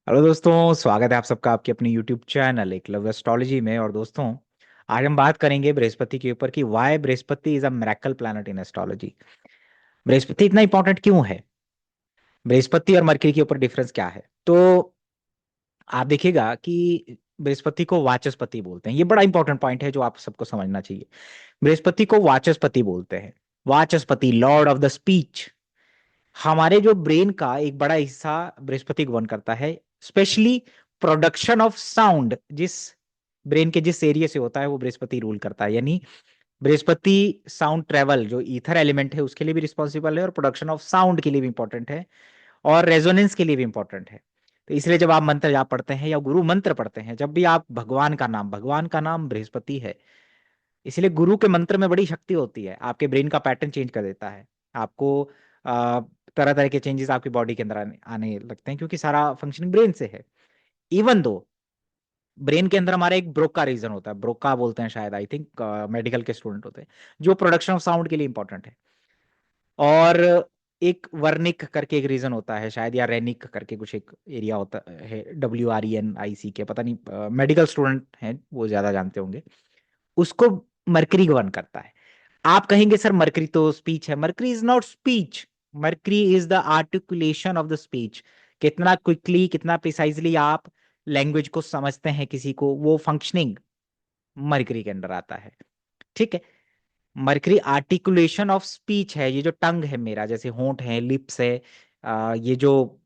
Hello दोस्तों, स्वागत है आप सबका आपकी अपनी यूट्यूब चैनल एकलव्य एस्ट्रोलॉजी में। और दोस्तों, आज हम बात करेंगे बृहस्पति के ऊपर कि why Brihaspati is a miracle planet in astrology. Brihaspati इतना इंपॉर्टेंट क्यों है? बृहस्पति और मरकरी के ऊपर डिफरेंस क्या है? तो आप देखिएगा कि बृहस्पति को वाचस्पति बोलते हैं। ये बड़ा इंपॉर्टेंट पॉइंट है जो आप सबको समझना चाहिए। बृहस्पति को वाचस्पति बोलते हैं। वाचस्पति लॉर्ड ऑफ द स्पीच। हमारे जो ब्रेन का एक बड़ा हिस्सा बृहस्पति गवर्न करता है, स्पेशली प्रोडक्शन ऑफ साउंड। जिस ब्रेन के जिस एरिया से होता है वो बृहस्पति रूल करता है। यानी बृहस्पति साउंड ट्रेवल जो ईथर एलिमेंट है उसके लिए भी रिस्पॉन्सिबल है, और प्रोडक्शन ऑफ साउंड के लिए भी इंपॉर्टेंट है, और रेजोनेंस के लिए भी इंपॉर्टेंट है। तो इसलिए जब आप मंत्र जाप पढ़ते हैं या गुरु मंत्र पढ़ते हैं, जब भी आप भगवान का नाम बृहस्पति है। इसलिए गुरु के मंत्र में बड़ी शक्ति होती है, आपके ब्रेन का पैटर्न चेंज कर देता है। आपको तरह तरह के चेंजेस आपकी बॉडी के अंदर आने लगते हैं, क्योंकि सारा फंक्शनिंग ब्रेन से है। इवन दो ब्रेन के अंदर हमारा एक ब्रोका रीजन होता है, ब्रोका बोलते हैं शायद, आई थिंक मेडिकल के स्टूडेंट होते हैं, जो प्रोडक्शन ऑफ साउंड के लिए इंपॉर्टेंट है। और एक वर्निक करके एक रीजन होता है शायद, या रेनिक करके कुछ एक एरिया होता है, WRENIC के, पता नहीं, मेडिकल स्टूडेंट हैं वो ज्यादा जानते होंगे। उसको मरकरी गवर्न करता है। आप कहेंगे सर मरकरी तो स्पीच है। Mercury is not speech. Mercury is the articulation of the speech. कितना क्विकली, कितना प्रिसाइजली आप लैंग्वेज को समझते हैं किसी को, वो फंक्शनिंग मरकरी के अंदर आता है। ठीक है। मरकरी आर्टिकुलेशन ऑफ स्पीच है। ये जो टंग है मेरा, जैसे होंठ है, लिप्स है, ये जो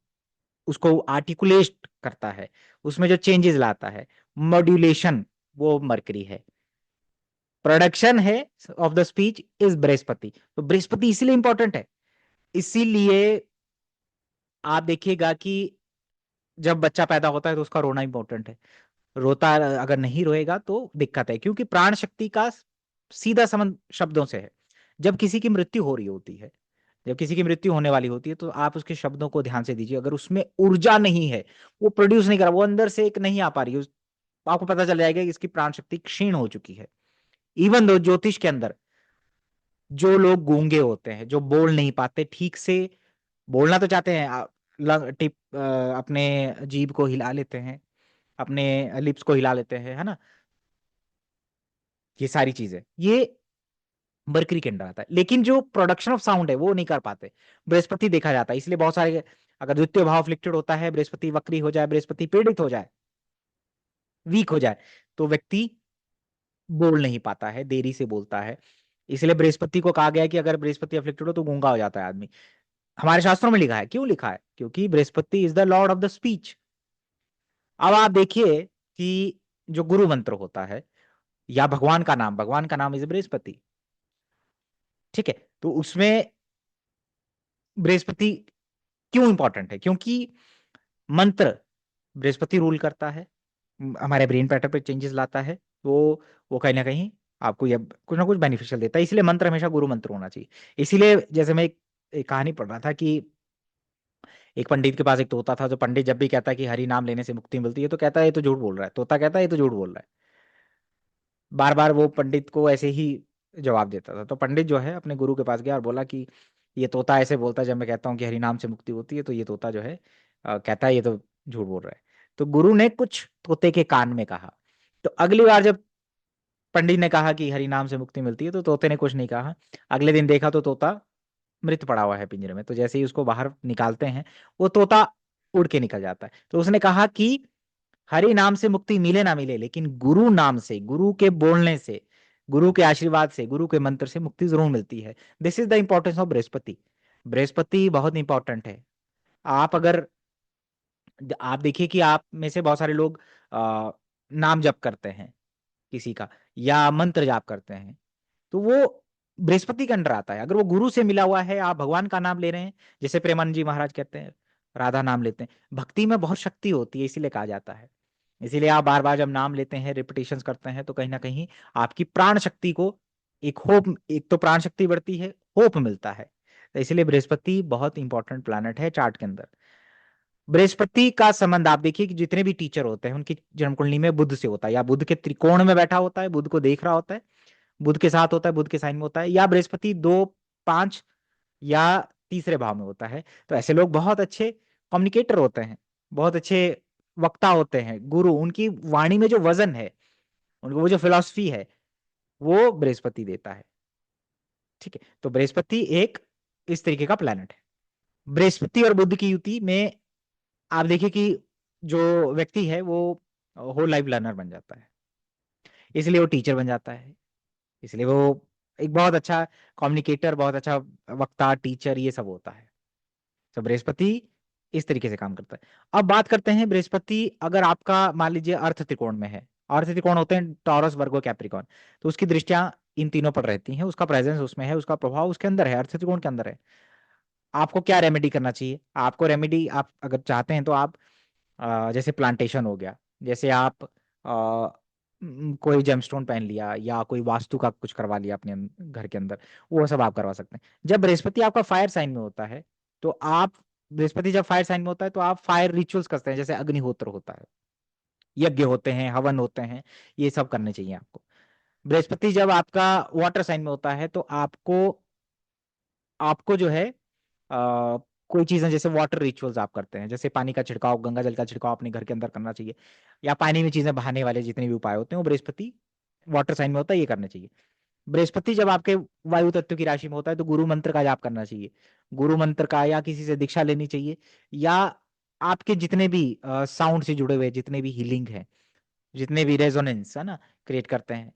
उसको आर्टिकुलेट करता है, उसमें जो चेंजेस लाता है, मॉड्यूलेशन, वो मरकरी है। प्रोडक्शन है of the speech is Brihaspati. तो बृहस्पति इसीलिए इंपॉर्टेंट है। इसीलिए आप देखिएगा कि जब बच्चा पैदा होता है तो उसका रोना इंपॉर्टेंट है। रोता अगर नहीं रोएगा तो दिक्कत है, क्योंकि प्राण शक्ति का सीधा संबंध शब्दों से है। जब किसी की मृत्यु हो रही होती है, जब किसी की मृत्यु होने वाली होती है, तो आप उसके शब्दों को ध्यान से दीजिए। अगर उसमें ऊर्जा नहीं है, वो प्रोड्यूस नहीं कर रहा, वो अंदर से एक नहीं आ पा रही है, आपको पता चल जाएगा कि इसकी प्राण शक्ति क्षीण हो चुकी है। इवन दो ज्योतिष के अंदर जो लोग गूंगे होते हैं, जो बोल नहीं पाते ठीक से, बोलना तो चाहते हैं, अपने जीभ को हिला लेते हैं, अपने लिप्स को हिला लेते हैं, है ना, ये सारी चीजें, ये मरकरी के अंदर आता है। लेकिन जो प्रोडक्शन ऑफ साउंड है वो नहीं कर पाते, बृहस्पति देखा जाता है। इसलिए बहुत सारे, अगर द्वितीय भाव अफ्लिक्टेड होता है, बृहस्पति वक्री हो जाए, बृहस्पति पीड़ित हो जाए, वीक हो जाए, तो व्यक्ति बोल नहीं पाता है, देरी से बोलता है। इसलिए बृहस्पति को कहा गया है कि अगर बृहस्पति अफ्लिक्टेड हो तो गूंगा हो जाता है आदमी। हमारे शास्त्रों में लिखा है। क्यों लिखा है? क्योंकि Brihaspati is the Lord of the speech. अब आप देखिए कि जो गुरु मंत्र होता है, या भगवान का नाम इज बृहस्पति। ठीक है। तो उसमें बृहस्पति क्यों इंपॉर्टेंट है? क्योंकि मंत्र बृहस्पति रूल करता है, हमारे ब्रेन पैटर्न पे चेंजेस लाता है। तो वो कहीं ना कहीं आपको ये कुछ ना कुछ बेनिफिशियल देता है। इसलिए मंत्र हमेशा गुरु मंत्र होना चाहिए। इसीलिए जैसे मैं एक कहानी पढ़ रहा था कि एक पंडित के पास एक तोता था। जो पंडित जब भी कहता है कि हरि नाम लेने से मुक्ति मिलती है, तो कहता है ये तो झूठ बोल रहा है। तोता कहता है ये तो झूठ बोल रहा है। बार बार वो पंडित को ऐसे ही जवाब देता था। तो पंडित जो है अपने गुरु के पास गया और बोला कि ये तोता ऐसे बोलता है, जब मैं कहता हूँ कि हरि नाम से मुक्ति होती है, तो ये तोता जो है कहता है ये तो झूठ बोल रहा है। तो गुरु ने कुछ तोते के कान में कहा। तो अगली बार जब पंडित ने कहा कि हरि नाम से मुक्ति मिलती है, तो तोते ने कुछ नहीं कहा। अगले दिन देखा तो तोता मृत पड़ा हुआ है पिंजरे में। तो जैसे ही उसको बाहर निकालते हैं, वो तोता उड़ के निकल जाता है। तो उसने कहा कि हरि नाम से मुक्ति मिले ना मिले, लेकिन गुरु नाम से, गुरु के बोलने से, गुरु के आशीर्वाद से, गुरु के मंत्र से मुक्ति जरूर मिलती है। This is the importance of Brihaspati. Brihaspati बहुत इंपॉर्टेंट है। आप अगर आप देखिए कि आप में से बहुत सारे लोग नाम जप करते हैं किसी का, या मंत्र जाप करते हैं, तो वो बृहस्पति के अंडर आता है। अगर वो गुरु से मिला हुआ है, आप भगवान का नाम ले रहे हैं, जैसे प्रेमानंद जी महाराज कहते हैं, राधा नाम लेते हैं, भक्ति में बहुत शक्ति होती है, इसीलिए कहा जाता है। इसीलिए आप बार बार जब नाम लेते हैं, रिपीटेशंस करते हैं, तो कहीं ना कहीं आपकी प्राण शक्ति को एक होप, एक तो प्राण शक्ति बढ़ती है, होप मिलता है। तो इसलिए बृहस्पति बहुत इंपॉर्टेंट प्लैनेट है चार्ट के अंदर। बृहस्पति का संबंध आप देखिए कि जितने भी टीचर होते हैं उनकी जन्म कुंडली में बुध से होता है, या बुध के त्रिकोण में बैठा होता है, बुध को देख रहा होता है, बुध के साथ होता है, बुध के साइन में होता है, या बृहस्पति 2, 5 या तीसरे भाव में होता है। तो ऐसे लोग बहुत अच्छे कम्युनिकेटर होते हैं, बहुत अच्छे वक्ता होते हैं, गुरु, उनकी वाणी में जो वजन है, उनको वो जो फिलॉसफी है, वो बृहस्पति देता है। ठीक है, तो बृहस्पति एक इस तरीके का प्लैनेट है। बृहस्पति और बुध की युति में आप देखिए कि जो व्यक्ति है वो होल लाइफ लर्नर बन जाता है, इसलिए वो टीचर बन जाता है, इसलिए वो एक बहुत अच्छा कम्युनिकेटर, बहुत अच्छा वक्ता, टीचर, ये सब होता है। तो बृहस्पति इस तरीके से काम करता है। अब बात करते हैं बृहस्पति अगर आपका मान लीजिए अर्थ त्रिकोण में है, अर्थ त्रिकोण होते हैं टॉरस, वर्गो, कैप्रिकॉर्न, तो उसकी दृष्टियां इन तीनों पर रहती हैं, उसका प्रेजेंस उसमें है, उसका प्रभाव उसके अंदर है, अर्थ त्रिकोण के अंदर है। आपको क्या रेमेडी करना चाहिए? आपको रेमेडी, आप अगर चाहते हैं तो आप जैसे प्लांटेशन हो गया, जैसे आप कोई जेमस्टोन पहन लिया, या कोई वास्तु का कुछ करवा लिया अपने घर के अंदर, वो सब आप करवा सकते हैं। जब बृहस्पति आपका फायर साइन में होता है तो आप, बृहस्पति जब फायर साइन में होता है तो आप फायर रिचुअल्स करते हैं, जैसे अग्निहोत्र होता है, यज्ञ होते हैं, हवन होते हैं, ये सब करने चाहिए आपको। बृहस्पति जब आपका वाटर साइन में होता है तो आपको आपको जो है कोई चीजें, जैसे वाटर रिचुअल्स आप करते हैं, जैसे पानी का छिड़काव, गंगा जल का छिड़काव अपने घर के अंदर करना चाहिए, या पानी में चीजें बहाने वाले जितने भी उपाय होते हैं वो बृहस्पति वाटर साइन में होता है, ये करने चाहिए। बृहस्पति जब आपके वायु तत्व की राशि में होता है तो गुरु मंत्र का जाप करना चाहिए, गुरु मंत्र का, या किसी से दीक्षा लेनी चाहिए, या आपके जितने भी साउंड से जुड़े हुए जितने भी हीलिंग है, जितने भी रेजोनेंस है ना क्रिएट करते हैं,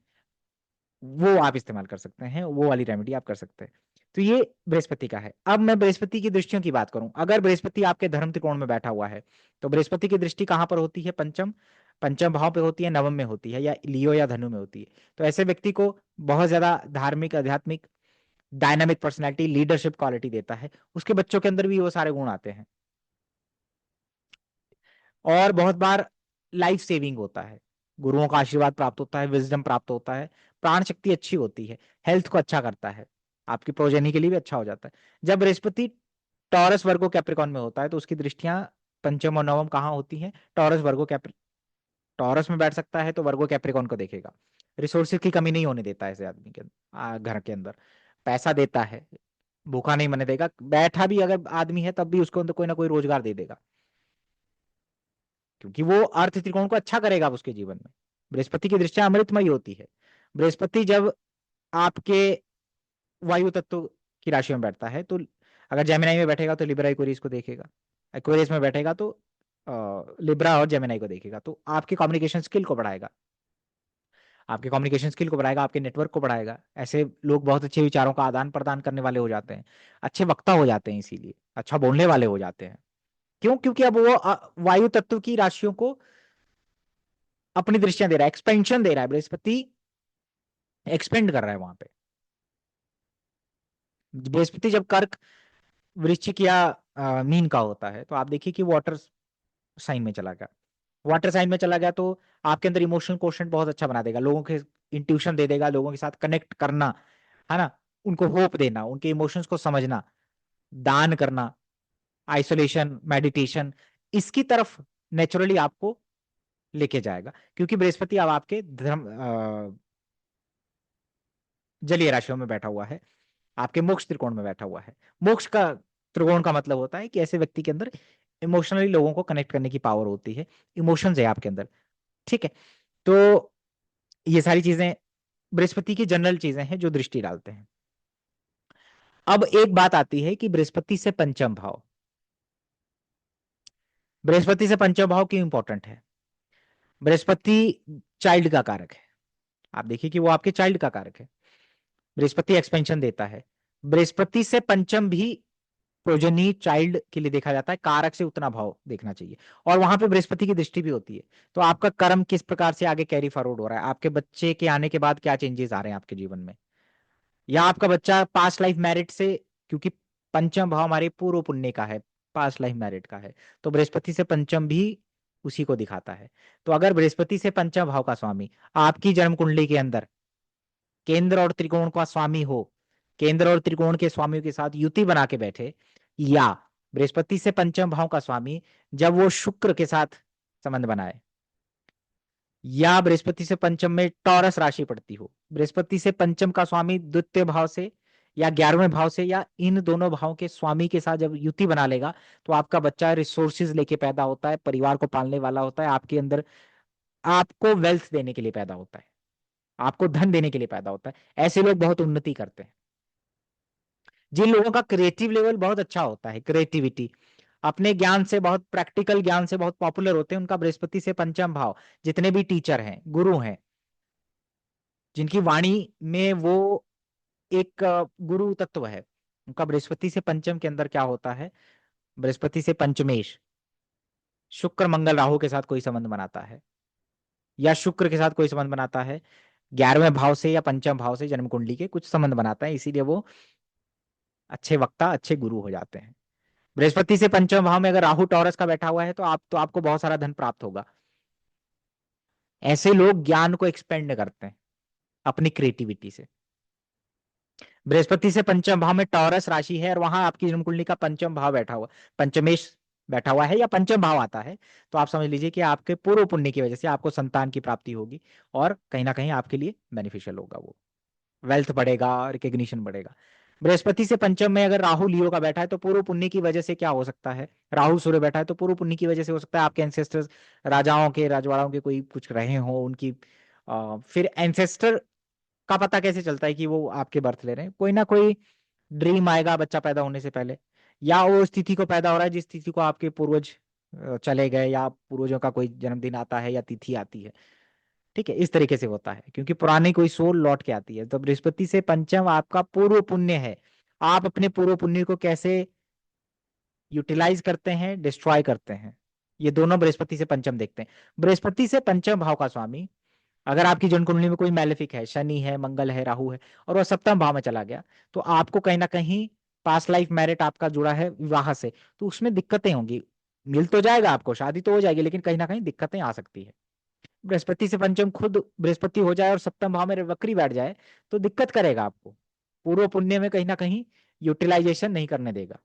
वो आप इस्तेमाल कर सकते हैं, वो वाली रेमेडी आप कर सकते हैं। तो ये बृहस्पति का है। अब मैं बृहस्पति की दृष्टियों की बात करूं, अगर बृहस्पति आपके धर्म त्रिकोण में बैठा हुआ है तो बृहस्पति की दृष्टि कहां पर होती है? पंचम, पंचम भाव पे होती है, नवम में होती है, या लियो या धनु में होती है। तो ऐसे व्यक्ति को बहुत ज्यादा धार्मिक, आध्यात्मिक, डायनामिक पर्सनैलिटी, लीडरशिप क्वालिटी देता है। उसके बच्चों के अंदर भी वो सारे गुण आते हैं, और बहुत बार लाइफ सेविंग होता है, गुरुओं का आशीर्वाद प्राप्त होता है, विजडम प्राप्त होता है, प्राण शक्ति अच्छी होती है, हेल्थ को अच्छा करता है, आपकी प्रोजेनी के लिए भी अच्छा हो जाता है। जब बृहस्पति टॉरस, वर्गो, कैप्रिकॉन में होता है तो उसकी दृष्टियां पंचम और नवम कहाँ होती हैं? टॉरस, वर्गो, कैप्रि टॉरस में बैठ सकता है तो वर्गो कैप्रिकॉन को देखेगा। रिसोर्सेज की कमी नहीं होने देता है ऐसे आदमी के घर के अंदर, पैसा देता है, भूखा नहीं मरने देगा, बैठा भी अगर आदमी है तब भी उसको अंदर कोई ना कोई रोजगार दे देगा, क्योंकि वो अर्थ त्रिकोण को अच्छा करेगा उसके जीवन में। बृहस्पति की दृष्टि अमृतमयी होती है। बृहस्पति जब आपके वायु तत्व की राशि में बैठता है तो अगर जेमिनाई में बैठेगा तो लिब्रा इक्वेरियस को देखेगा, एक्वेरियस में बैठेगा तो लिब्रा और जेमिनाई को देखेगा, तो आपके कम्युनिकेशन स्किल को बढ़ाएगा, आपके कम्युनिकेशन स्किल को बढ़ाएगा, आपके नेटवर्क को बढ़ाएगा। ऐसे लोग बहुत अच्छे विचारों का आदान प्रदान करने वाले हो जाते हैं, अच्छे वक्ता हो जाते हैं, इसीलिए अच्छा बोलने वाले हो जाते हैं। क्यों? क्योंकि अब वो वायु तत्व की राशियों को अपनी दृष्टियां दे रहा है, एक्सपेंशन दे रहा है, बृहस्पति एक्सपेंड कर रहा है वहां पे। बृहस्पति जब कर्क, वृश्चिक या मीन का होता है तो आप देखिए कि वाटर साइन में चला गया, वाटर साइन में चला गया तो आपके अंदर इमोशनल क्वेश्चन बहुत अच्छा बना देगा, लोगों के इंट्यूशन दे देगा, लोगों के साथ कनेक्ट करना, है ना, उनको होप देना, उनके इमोशंस को समझना, दान करना, आइसोलेशन, मेडिटेशन, इसकी तरफ नेचुरली आपको लेके जाएगा, क्योंकि बृहस्पति अब आपके धर्म जलीय राशियों में बैठा हुआ है, आपके मोक्ष त्रिकोण में बैठा हुआ है। मोक्ष का त्रिकोण का मतलब होता है कि ऐसे व्यक्ति के अंदर इमोशनली लोगों को कनेक्ट करने की पावर होती है, इमोशंस है आपके अंदर। ठीक है, तो ये सारी चीजें बृहस्पति की जनरल चीजें हैं जो दृष्टि डालते हैं। अब एक बात आती है कि बृहस्पति से पंचम भाव, बृहस्पति से पंचम भाव क्यों इंपॉर्टेंट है? बृहस्पति चाइल्ड का कारक है, आप देखिए कि वो आपके चाइल्ड का कारक है, बृहस्पति एक्सपेंशन देता है। बृहस्पति से पंचम भी प्रोजनी, चाइल्ड के लिए देखा जाता है, कारक से उतना भाव देखना चाहिए, और वहां पे बृहस्पति की दृष्टि भी होती है। तो आपका कर्म किस प्रकार से आगे कैरी फॉरवर्ड हो रहा है, आपके बच्चे के आने के बाद क्या चेंजेस आ रहे हैं आपके जीवन में, या आपका बच्चा पास्ट लाइफ मैरिट से, क्योंकि पंचम भाव हमारे पूर्व पुण्य का है, पास्ट लाइफ मैरिट का है, तो बृहस्पति से पंचम भी उसी को दिखाता है। तो अगर बृहस्पति से पंचम भाव का स्वामी आपकी जन्म कुंडली के अंदर केंद्र और त्रिकोण का स्वामी हो, केंद्र और त्रिकोण के स्वामियों के साथ युति बना के बैठे, या बृहस्पति से पंचम भाव का स्वामी जब वो शुक्र के साथ संबंध बनाए, या बृहस्पति से पंचम में टॉरस राशि पड़ती हो, बृहस्पति से पंचम का स्वामी द्वितीय भाव से या 11वें भाव से, या इन दोनों भावों के स्वामी के साथ जब युति बना लेगा, तो आपका बच्चा रिसोर्सेज लेके पैदा होता है, परिवार को पालने वाला होता है, आपके अंदर आपको वेल्थ देने के लिए पैदा होता है, आपको धन देने के लिए पैदा होता है। ऐसे लोग बहुत उन्नति करते हैं। जिन लोगों का क्रिएटिव लेवल बहुत अच्छा होता है, क्रिएटिविटी, अपने ज्ञान से बहुत, प्रैक्टिकल ज्ञान से बहुत पॉपुलर होते हैं, उनका बृहस्पति से पंचम भाव, जितने भी टीचर हैं, गुरु हैं, जिनकी वाणी में वो एक गुरु तत्व है, उनका बृहस्पति से पंचम के अंदर क्या होता है, बृहस्पति से पंचमेश, शुक्र मंगल राहु के साथ कोई संबंध बनाता है, या शुक्र के साथ कोई संबंध बनाता है, 11वें भाव से या पंचम भाव से जन्म कुंडली के कुछ संबंध बनाता है, इसीलिए वो अच्छे वक्ता, अच्छे गुरु हो जाते हैं। बृहस्पति से पंचम भाव में अगर राहु टॉरस का बैठा हुआ है, तो आपको बहुत सारा धन प्राप्त होगा। ऐसे लोग ज्ञान को एक्सपेंड करते हैं अपनी क्रिएटिविटी से। बृहस्पति से पंचम भाव में टॉरस राशि है और वहां आपकी जन्म कुंडली का पंचम भाव बैठा हुआ, पंचमेश बैठा हुआ है, या पंचम भाव आता है, तो आप समझ लीजिए कि आपके पूर्व पुण्य की वजह से आपको संतान की प्राप्ति होगी, और कहीं ना कहीं आपके लिए बेनिफिशियल होगा, वो वेल्थ बढ़ेगा, रिकग्निशन बढ़ेगा। बृहस्पति से पंचम में अगर राहु लियो का बैठा है, तो पूर्व पुण्य की वजह से क्या हो सकता है, राहु सूर्य बैठा है, तो पूर्व पुण्य की वजह से हो सकता है आपके एंसेस्टर्स राजाओं के, राजवाड़ाओं के कोई कुछ रहे हो, उनकी फिर एंसेस्टर का पता कैसे चलता है कि वो आपके बर्थ ले रहे हैं, कोई ना कोई ड्रीम आएगा बच्चा पैदा होने से पहले, या वो स्थिति को पैदा हो रहा है जिस तिथि को आपके पूर्वज चले गए, या पूर्वजों का कोई जन्मदिन आता है या तिथि आती है। ठीक है, इस तरीके से होता है, क्योंकि पुरानी कोई सोल लौट के आती है। तो बृहस्पति से पंचम आपका पूर्व पुण्य है, आप अपने पूर्व पुण्य को कैसे यूटिलाइज करते हैं, डिस्ट्रॉय करते हैं, ये दोनों बृहस्पति से पंचम देखते हैं। बृहस्पति से पंचम भाव का स्वामी अगर आपकी जन्म कुंडली में कोई मैलेफिक है, शनि है, मंगल है, राहु है, और वह सप्तम भाव में चला गया, तो आपको कहीं ना कहीं पास्ट लाइफ मेरिट आपका जुड़ा है विवाह से, तो उसमें दिक्कतें होंगी। मिल तो जाएगा आपको, शादी तो हो जाएगी, लेकिन कहीं ना कहीं दिक्कतें आ सकती है। बृहस्पति से पंचम खुद बृहस्पति हो जाए और सप्तम भाव में वक्री बैठ जाए, तो दिक्कत करेगा आपको, पूर्व पुण्य में कहीं ना कहीं यूटिलाइजेशन नहीं करने देगा।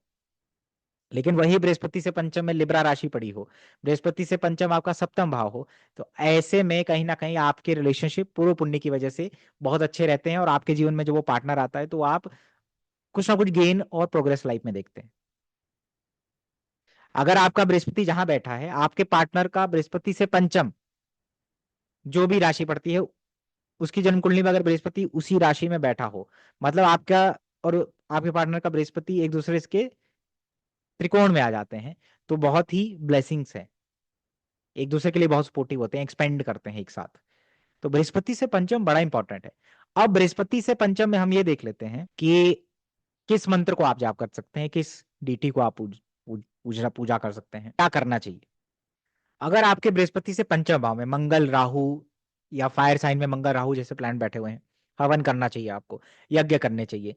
लेकिन वही बृहस्पति से पंचम में लिब्रा राशि पड़ी हो, बृहस्पति से पंचम आपका सप्तम भाव हो, तो ऐसे में कहीं ना कहीं आपके रिलेशनशिप पूर्व पुण्य की वजह से बहुत अच्छे रहते हैं, और आपके जीवन में जो वो पार्टनर आता है, तो आप कुछ ना कुछ गेन और प्रोग्रेस लाइफ में देखते हैं। अगर आपका बृहस्पति जहां बैठा है, आपके पार्टनर का बृहस्पति से पंचम जो भी राशि पड़ती है, उसकी जन्म कुंडली में अगर बृहस्पति उसी राशि में बैठा हो, मतलब आपका और आपके पार्टनर का बृहस्पति एक दूसरे के त्रिकोण में आ जाते हैं, तो बहुत ही ब्लेसिंग्स है, एक दूसरे के लिए बहुत सपोर्टिव होते हैं, एक्सपेंड करते हैं एक साथ। तो बृहस्पति से पंचम बड़ा इंपॉर्टेंट है। अब बृहस्पति से पंचम में हम ये देख लेते हैं कि किस मंत्र को आप जाप कर सकते हैं, किस डीटी को आप पूजा कर सकते हैं, क्या करना चाहिए। अगर आपके बृहस्पति से पंचम भाव में मंगल राहु, या फायर साइन में मंगल राहु जैसे प्लैनेट बैठे हुए हैं, हवन करना चाहिए आपको, यज्ञ करने चाहिए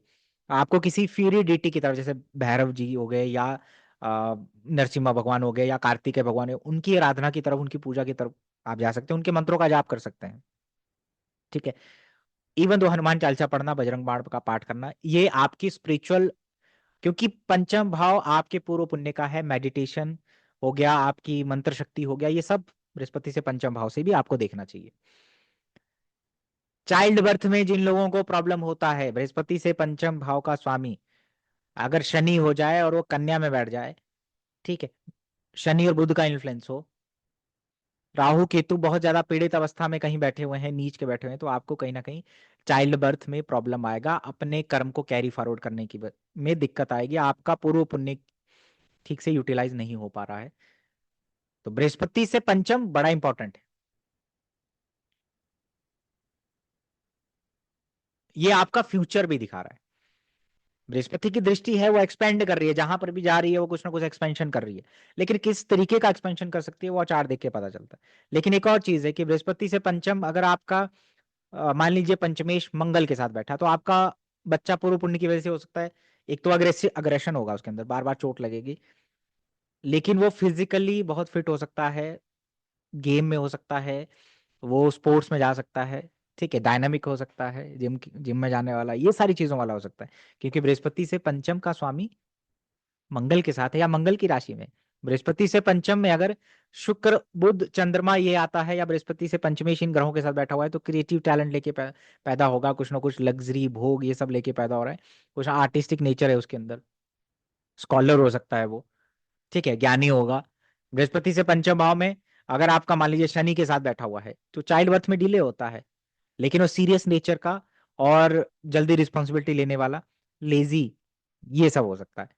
आपको, किसी फ्यूरी डीटी की तरफ, जैसे भैरव जी हो गए, या नरसिम्हा भगवान हो गए, या कार्तिकेय भगवान हो, उनकी आराधना की तरफ, उनकी पूजा की तरफ आप जा सकते हैं, उनके मंत्रों का जाप कर सकते हैं। ठीक है, इवन तो हनुमान चालीसा पढ़ना, बजरंग बाण का पाठ करना, ये आपकी स्पिरिचुअल, क्योंकि पंचम भाव आपके पूर्व पुण्य का है, मेडिटेशन हो गया, आपकी मंत्र शक्ति हो गया, ये सब बृहस्पति से पंचम भाव से भी आपको देखना चाहिए। चाइल्ड बर्थ में जिन लोगों को प्रॉब्लम होता है, बृहस्पति से पंचम भाव का स्वामी अगर शनि हो जाए और वो कन्या में बैठ जाए, ठीक है, शनि और बुध का इन्फ्लुएंस हो, राहु केतु बहुत ज्यादा पीड़ित अवस्था में कहीं बैठे हुए हैं, नीच के बैठे हुए हैं, तो आपको कहीं ना कहीं चाइल्ड बर्थ में प्रॉब्लम आएगा, अपने कर्म को कैरी फॉरवर्ड करने की में दिक्कत आएगी, आपका पूर्व पुण्य ठीक से यूटिलाइज नहीं हो पा रहा है। तो बृहस्पति से पंचम बड़ा इंपॉर्टेंट है। ये आपका फ्यूचर भी दिखा रहा है, बृहस्पति की दृष्टि है, वो एक्सपेंड कर रही है, जहां पर भी जा रही है वो कुछ ना कुछ एक्सपेंशन कर रही है, लेकिन किस तरीके का एक्सपेंशन कर सकती है वो चार्ट देख के पता चलता है। लेकिन एक और चीज है कि बृहस्पति से पंचम अगर आपका मान लीजिए पंचमेश मंगल के साथ बैठा, तो आपका बच्चा पूर्व पुण्य की वजह से हो सकता है, एक तो अग्रेशन होगा उसके अंदर, बार बार चोट लगेगी, लेकिन वो फिजिकली बहुत फिट हो सकता है, गेम में हो सकता है, वो स्पोर्ट्स में जा सकता है, ठीक है, डायनामिक हो सकता है, जिम जिम में जाने वाला, ये सारी चीजों वाला हो सकता है, क्योंकि बृहस्पति से पंचम का स्वामी मंगल के साथ है, या मंगल की राशि में, बृहस्पति से पंचम में अगर शुक्र बुध चंद्रमा ये आता है, या बृहस्पति से पंचमेश इन ग्रहों के साथ बैठा हुआ है, तो क्रिएटिव टैलेंट लेके पैदा होगा, कुछ ना कुछ लग्जरी भोग ये सब लेके पैदा हो रहा है, कुछ आर्टिस्टिक नेचर है उसके अंदर, स्कॉलर हो सकता है वो, ठीक है, ज्ञानी होगा। बृहस्पति से पंचम भाव में अगर आपका मान लीजिए शनि के साथ बैठा हुआ है, तो चाइल्ड बर्थ में डिले होता है, लेकिन वो सीरियस नेचर का और जल्दी रिस्पॉन्सिबिलिटी लेने वाला, लेजी, ये सब हो सकता है।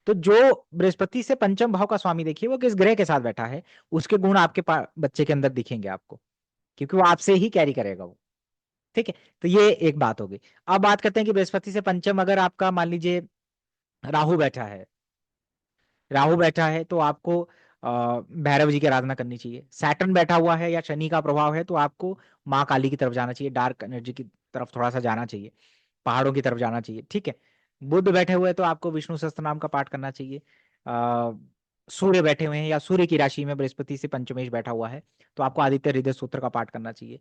तो जो बृहस्पति से पंचम भाव का स्वामी देखिए वो किस ग्रह के साथ बैठा है, उसके गुण आपके बच्चे के अंदर दिखेंगे आपको, क्योंकि वो आपसे ही कैरी करेगा वो, ठीक है। तो ये एक बात होगी। अब बात करते हैं कि बृहस्पति से पंचम अगर आपका मान लीजिए राहु बैठा है, राहु बैठा है तो आपको भैरव जी की आराधना करनी चाहिए। सैटर्न बैठा हुआ है या शनि का प्रभाव है तो आपको माँ काली की तरफ जाना चाहिए, डार्क एनर्जी की तरफ थोड़ा सा जाना चाहिए, पहाड़ों की तरफ जाना चाहिए, ठीक है। बुध बैठे हुए हैं तो आपको विष्णु सहस्त्र नाम का पाठ करना चाहिए। आ, सूर्य बैठे हुए हैं या सूर्य की राशि में बृहस्पति से पंचमेश बैठा हुआ है तो आपको आदित्य हृदय सूत्र का पाठ करना चाहिए।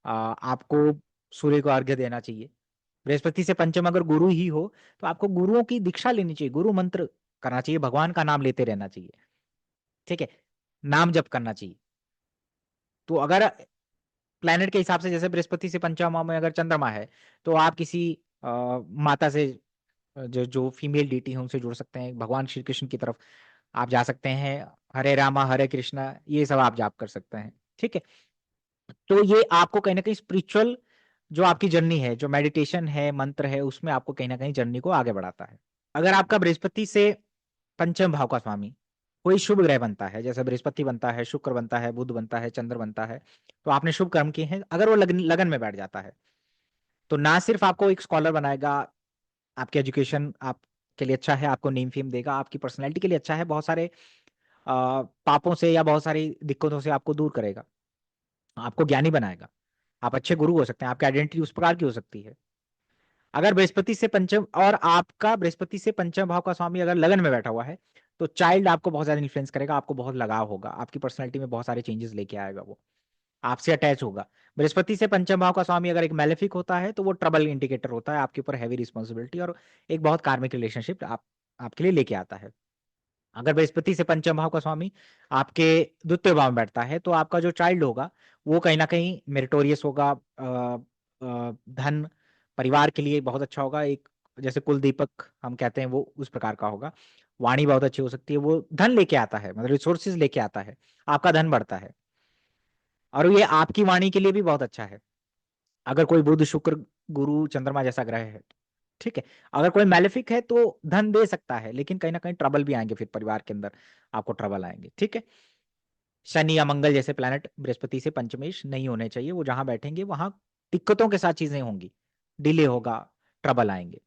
आपको सूर्य को अर्घ्य देना चाहिए। बृहस्पति से पंचम अगर गुरु ही हो तो आपको गुरुओं की दीक्षा लेनी चाहिए, गुरु मंत्र करना चाहिए, भगवान का नाम लेते रहना चाहिए, ठीक है, नाम जप करना चाहिए। तो अगर प्लेनेट के हिसाब से जैसे बृहस्पति से पंचम भाव में अगर चंद्रमा है तो आप किसी माता से, जो जो फीमेल डीटी है उनसे जुड़ सकते हैं, भगवान श्री कृष्ण की तरफ आप जा सकते हैं, हरे रामा हरे कृष्णा ये सब आप जाप कर सकते हैं, ठीक है। तो ये आपको कहीं ना कहीं स्पिरिचुअल जो आपकी जर्नी है, जो मेडिटेशन है, मंत्र है, उसमें आपको कहीं ना कहीं जर्नी को आगे बढ़ाता है। अगर आपका बृहस्पति से पंचम भाव का स्वामी कोई शुभ ग्रह बनता है, जैसे बृहस्पति बनता है, शुक्र बनता है, बुध बनता है, चंद्र बनता है, तो आपने शुभ कर्म किए हैं, अगर वो लगन लगन में बैठ जाता है तो ना सिर्फ आपको एक स्कॉलर बनाएगा, आपके एजुकेशन आपके लिए अच्छा है, आपको नेम फेम देगा, आपकी पर्सनैलिटी के लिए अच्छा है, बहुत सारे पापों से या बहुत सारी दिक्कतों से आपको दूर करेगा, आपको ज्ञानी बनाएगा, आप अच्छे गुरु हो सकते हैं, आपकी आइडेंटिटी उस प्रकार की हो सकती है। अगर बृहस्पति से पंचम और आपका बृहस्पति से पंचम भाव का स्वामी अगर लगन में बैठा हुआ है तो चाइल्ड आपको बहुत ज्यादा इन्फ्लुएंस करेगा, आपको बहुत लगाव होगा, आपकी पर्सनैलिटी में बहुत सारे चेंजेस लेके आएगा, वो आपसे अटैच होगा। बृहस्पति से पंचम भाव का स्वामी अगर एक मैलेफिक होता है तो वो ट्रबल इंडिकेटर होता है, आपके ऊपर हैवी रिस्पॉन्सिबिलिटी और एक बहुत कार्मिक रिलेशनशिप आपके लिए लेके आता है। अगर बृहस्पति से पंचम भाव का स्वामी आपके द्वितीय भाव में बैठता है तो आपका जो चाइल्ड होगा वो कहीं ना कहीं मेरिटोरियस होगा, धन परिवार के लिए बहुत अच्छा होगा, एक जैसे कुल दीपक हम कहते हैं वो उस प्रकार का होगा, वाणी बहुत अच्छी हो सकती है, वो धन लेके आता है, मतलब रिसोर्सेज लेके आता है, आपका धन बढ़ता है, और ये आपकी वाणी के लिए भी बहुत अच्छा है। अगर कोई बुध शुक्र गुरु चंद्रमा जैसा ग्रह है, ठीक है। अगर कोई मैलेफिक है तो धन दे सकता है, लेकिन कहीं ना कहीं ट्रबल भी आएंगे, फिर परिवार के अंदर आपको ट्रबल आएंगे, ठीक है। शनि या मंगल जैसे प्लैनेट बृहस्पति से पंचमेश नहीं होने चाहिए, वो जहां बैठेंगे वहां दिक्कतों के साथ चीजें होंगी, डिले होगा, ट्रबल आएंगे,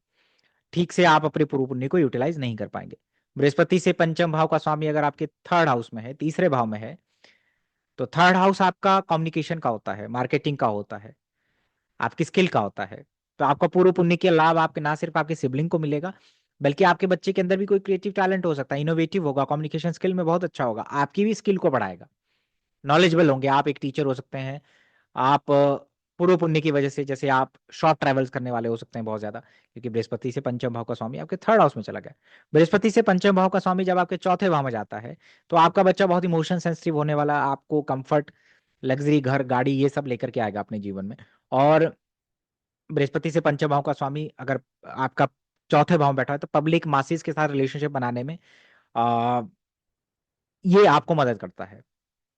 ठीक से आप अपने पूर्व पुण्य को यूटिलाइज नहीं कर पाएंगे। बृहस्पति से पंचम भाव का स्वामी अगर आपके थर्ड हाउस में है, तीसरे भाव में है, तो थर्ड हाउस आपका कम्युनिकेशन का होता है, मार्केटिंग का होता है, आपकी स्किल का होता है। तो आपका पूर्व पुण्य के लाभ आपके ना सिर्फ आपके सिबलिंग को मिलेगा, बल्कि आपके बच्चे के अंदर भी कोई क्रिएटिव टैलेंट हो सकता है, इनोवेटिव होगा, कम्युनिकेशन स्किल में बहुत अच्छा होगा, आपकी भी स्किल को बढ़ाएगा, नॉलेजेबल होंगे, आप एक टीचर हो सकते हैं, आप पूर्व पुण्य की वजह से जैसे आप शॉर्ट ट्रैवल्स करने वाले हो सकते हैं बहुत ज्यादा, क्योंकि बृहस्पति से पंचम भाव का स्वामी आपके थर्ड हाउस में चला गया। बृहस्पति से पंचम भाव का स्वामी जब आपके चौथे भाव में जाता है तो आपका बच्चा बहुत इमोशन सेंसिटिव होने वाला, आपको कंफर्ट, लग्जरी, घर गाड़ी ये सब लेकर के आएगा अपने जीवन में। और बृहस्पति से पंचम भाव का स्वामी अगर आपका चौथे भाव में बैठा है तो पब्लिक मासिस के साथ रिलेशनशिप बनाने में आ, ये आपको मदद करता है,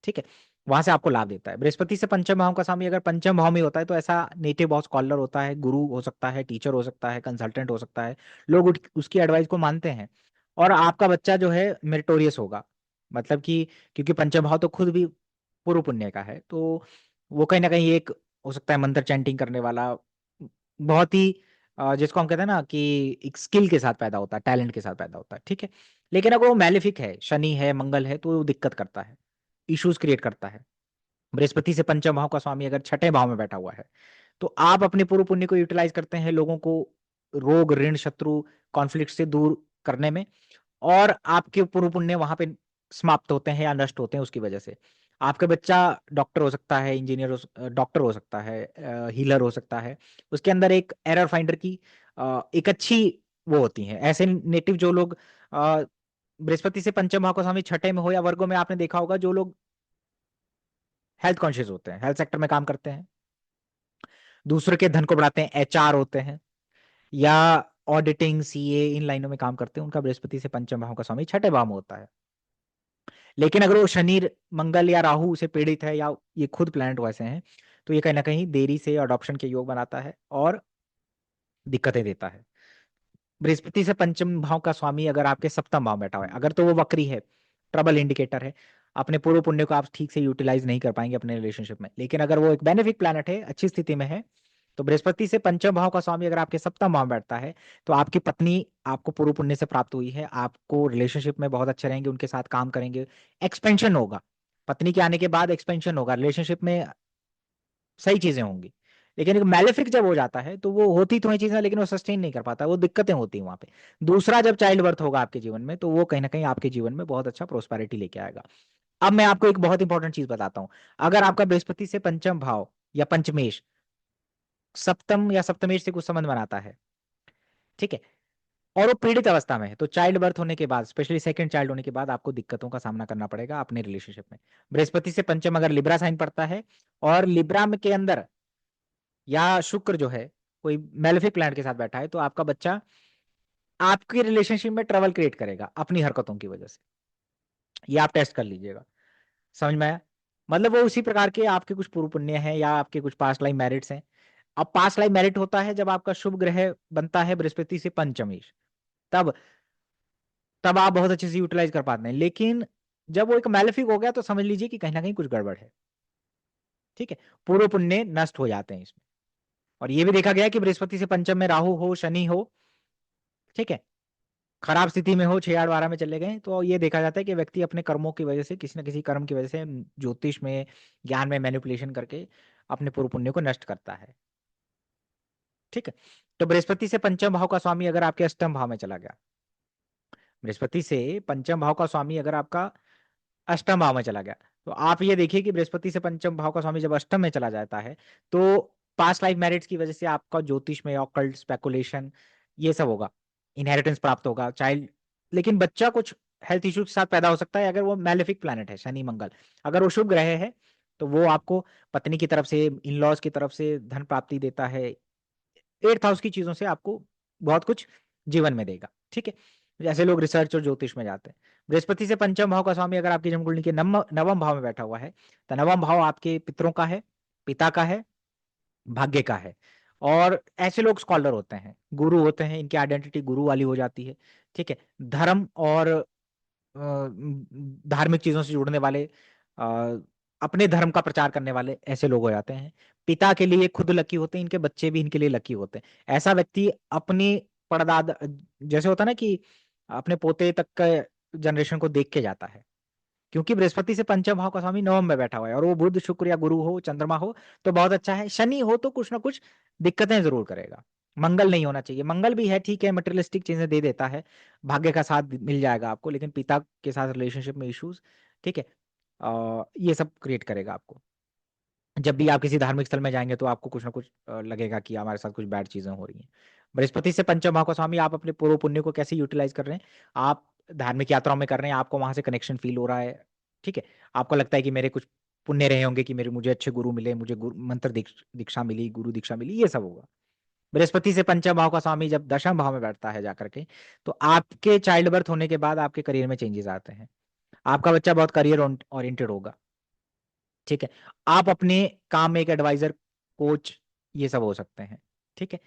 ठीक है, वहां से आपको लाभ देता है। बृहस्पति से पंचम भाव का स्वामी अगर पंचम भाव में होता है तो ऐसा नेटिव बहुत स्कॉलर होता है, गुरु हो सकता है, टीचर हो सकता है, कंसल्टेंट हो सकता है, लोग उसकी एडवाइस को मानते हैं, और आपका बच्चा जो है मेरिटोरियस होगा, मतलब कि क्योंकि पंचम भाव तो खुद भी पूर्व पुण्य का है, तो वो कहीं ना कहीं एक हो सकता है मंत्र चैंटिंग करने वाला, बहुत ही जिसको हम कहते हैं ना कि एक स्किल के साथ पैदा होता है, टैलेंट के साथ पैदा होता है, ठीक है। लेकिन अगर वो मैलेफिक है, शनि है, मंगल है, तो वो दिक्कत करता है, इश्यूज क्रिएट करता है। बृहस्पति से पंचम भाव का स्वामी अगर छठे भाव में बैठा हुआ है तो आप अपने पूर्व पुण्य को यूटिलाइज करते हैं लोगों को रोग ऋण शत्रु कॉन्फ्लिक्ट से दूर करने में, और आपके पूर्व पुण्य वहां पे समाप्त होते हैं या नष्ट होते हैं उसकी वजह से। आपका बच्चा डॉक्टर हो सकता है, इंजीनियर हो, डॉक्टर हो सकता है, हीलर हो सकता है, उसके अंदर एक एरर फाइंडर की एक अच्छी वो होती है, ऐसे नेटिव जो लोग बृहस्पति से पंचम भाव का स्वामी छठे में हो या वर्गों में, आपने देखा होगा जो लोग हेल्थ कॉन्शियस होते हैं, हेल्थ सेक्टर में काम करते हैं, दूसरे के धन को बढ़ाते हैं, एचआर होते हैं, या ऑडिटिंग, सीए, इन लाइनों में काम करते हैं, उनका बृहस्पति से पंचम भाव का स्वामी छठे भाव में होता है। लेकिन अगर वो शनि, मंगल या राहु से पीड़ित है, या ये खुद प्लैनेट वैसे हैं, तो ये कहीं ना कहीं देरी से अडॉप्शन के योग बनाता है और दिक्कतें देता है। बृहस्पति से पंचम भाव का स्वामी अगर आपके सप्तम भाव में बैठा हुआ है, अगर तो वो वक्री है, ट्रबल इंडिकेटर है, अपने पूर्व पुण्य को आप ठीक से यूटिलाइज नहीं कर पाएंगे अपने रिलेशनशिप में। लेकिन अगर वो एक बेनिफिक प्लैनेट है, अच्छी स्थिति में है, तो बृहस्पति से पंचम भाव का स्वामी अगर आपके सप्तम भाव में बैठता है, तो आपकी पत्नी आपको पूर्व पुण्य से प्राप्त हुई है, आपको रिलेशनशिप में बहुत अच्छे रहेंगे, उनके साथ काम करेंगे, एक्सपेंशन होगा, पत्नी के आने के बाद एक्सपेंशन होगा, रिलेशनशिप में सही चीजें होंगी। लेकिन मैलेफिक जब हो जाता है तो वो होती तो है चीजें, लेकिन वो सस्टेन नहीं कर पाता, वो दिक्कतें होती हैं वहां पे। दूसरा, जब चाइल्ड बर्थ होगा आपके जीवन में, तो वो कहीं ना कहीं आपके जीवन में बहुत अच्छा प्रोस्पेरिटी लेके आएगा। अब मैं आपको एक बहुत इंपॉर्टेंट चीज बताता हूं। अगर आपका बृहस्पति से पंचम भाव या पंचमेश सप्तम या सप्तमेश से कुछ संबंध बनाता है, ठीक है, और वो पीड़ित अवस्था में है, तो चाइल्ड बर्थ होने के बाद, स्पेशली सेकंड चाइल्ड होने के बाद, आपको दिक्कतों का सामना करना पड़ेगा अपने रिलेशनशिप में। बृहस्पति से पंचम अगर लिब्रा साइन पड़ता है, और लिब्रा में के अंदर या शुक्र जो है कोई मेलेफिक प्लैनेट के साथ बैठा है, तो आपका बच्चा आपके रिलेशनशिप में ट्रबल क्रिएट करेगा अपनी हरकतों की वजह से। ये आप टेस्ट कर लीजिएगा, समझ में आया? मतलब वो उसी प्रकार के आपके कुछ पूर्व पुण्य हैं या आपके कुछ पास्ट लाइफ मेरिट्स हैं। अब पास्ट लाइफ मेरिट होता है जब आपका शुभ ग्रह बनता है बृहस्पति से पंचमेश, तब तब आप बहुत अच्छे से यूटिलाइज कर पाते हैं। लेकिन जब वो एक मैलेफिक हो गया, तो समझ लीजिए कि कहीं ना कहीं कुछ गड़बड़ है, ठीक है, पूर्व पुण्य नष्ट हो जाते हैं इसमें। और ये भी देखा गया कि बृहस्पति से पंचम में राहु हो, शनि हो, ठीक है, खराब स्थिति में हो, 6 8 12 में चले गए, तो ये देखा जाता है कि व्यक्ति अपने कर्मों की वजह से, किसी न किसी कर्म की वजह से, ज्योतिष में, ज्ञान में मैनिपुलेशन करके अपने पूर्व पुण्य को नष्ट करता है, ठीक है। तो बृहस्पति से पंचम भाव का स्वामी अगर आपके अष्टम भाव में चला गया, बृहस्पति से पंचम भाव का स्वामी अगर आपका अष्टम भाव में चला गया, तो आप ये देखिए कि बृहस्पति से पंचम भाव का स्वामी जब अष्टम में चला जाता है, तो पास्ट लाइफ मैरिट्स की वजह से आपका ज्योतिष में ऑकल्ट स्पेकुलेशन ये सब होगा, इनहेरिटेंस प्राप्त होगा, चाइल्ड, लेकिन बच्चा कुछ हेल्थ इश्यूज के साथ पैदा हो सकता है अगर वो मैलेफिक प्लैनेट है, शनि मंगल। अगर वो शुभ ग्रह है, तो वो आपको पत्नी की तरफ से, इन लॉज की तरफ से धन प्राप्ति देता है, 8th हाउस की चीजों से आपको बहुत कुछ जीवन में देगा, ठीक है। जैसे लोग रिसर्च और ज्योतिष में जाते हैं। बृहस्पति से पंचम भाव का स्वामी अगर आपकी जन्मकुंडली के नवम भाव में बैठा हुआ है, तो नवम भाव आपके पितरों का है, पिता का है, भाग्य का है। और ऐसे लोग स्कॉलर होते हैं, गुरु होते हैं, इनकी आइडेंटिटी गुरु वाली हो जाती है, ठीक है। धर्म और धार्मिक चीजों से जुड़ने वाले, अ, अपने धर्म का प्रचार करने वाले, ऐसे लोग हो जाते हैं। पिता के लिए खुद लकी होते हैं, इनके बच्चे भी इनके लिए लकी होते हैं। ऐसा व्यक्ति अपनी परदादा, जैसे होता है ना कि अपने पोते तक का जनरेशन को देख के जाता है, क्योंकि बृहस्पति से पंचम भाव का स्वामी नवम में बैठा हुआ है, और वो बुध शुक्र या गुरु हो, चंद्रमा हो, तो बहुत अच्छा है। शनि हो तो कुछ ना कुछ दिक्कतें जरूर करेगा। मंगल नहीं होना चाहिए, मंगल भी है, ठीक है, मटेरियलिस्टिक चीजें दे देता है, भाग्य का साथ मिल जाएगा आपको, लेकिन पिता के साथ रिलेशनशिप में इश्यूज, ठीक है, ये सब क्रिएट करेगा आपको। जब भी आप किसी धार्मिक स्थल में जाएंगे, तो आपको कुछ ना कुछ लगेगा कि हमारे साथ कुछ बैड चीजें हो रही हैं। बृहस्पति से पंचम भाव का स्वामी, आप अपने पूर्व पुण्य को कैसे यूटिलाइज कर रहे हैं, आप धार्मिक यात्राओं में कर रहे हैं, आपको वहां से कनेक्शन फील हो रहा है, ठीक है, आपको लगता है कि मेरे कुछ पुण्य रहे होंगे कि मेरे, मुझे अच्छे गुरु मिले, मुझे मंत्र दीक्षा मिली, गुरु दीक्षा मिली, ये सब होगा। बृहस्पति से पंचम भाव का स्वामी जब दशम भाव में बैठता है जाकर के, तो आपके चाइल्ड बर्थ होने के बाद आपके करियर में चेंजेस आते हैं, आपका बच्चा बहुत करियर ओरिएंटेड होगा, ठीक है। आप अपने काम में एक एडवाइजर, कोच, ये सब हो सकते हैं, ठीक है।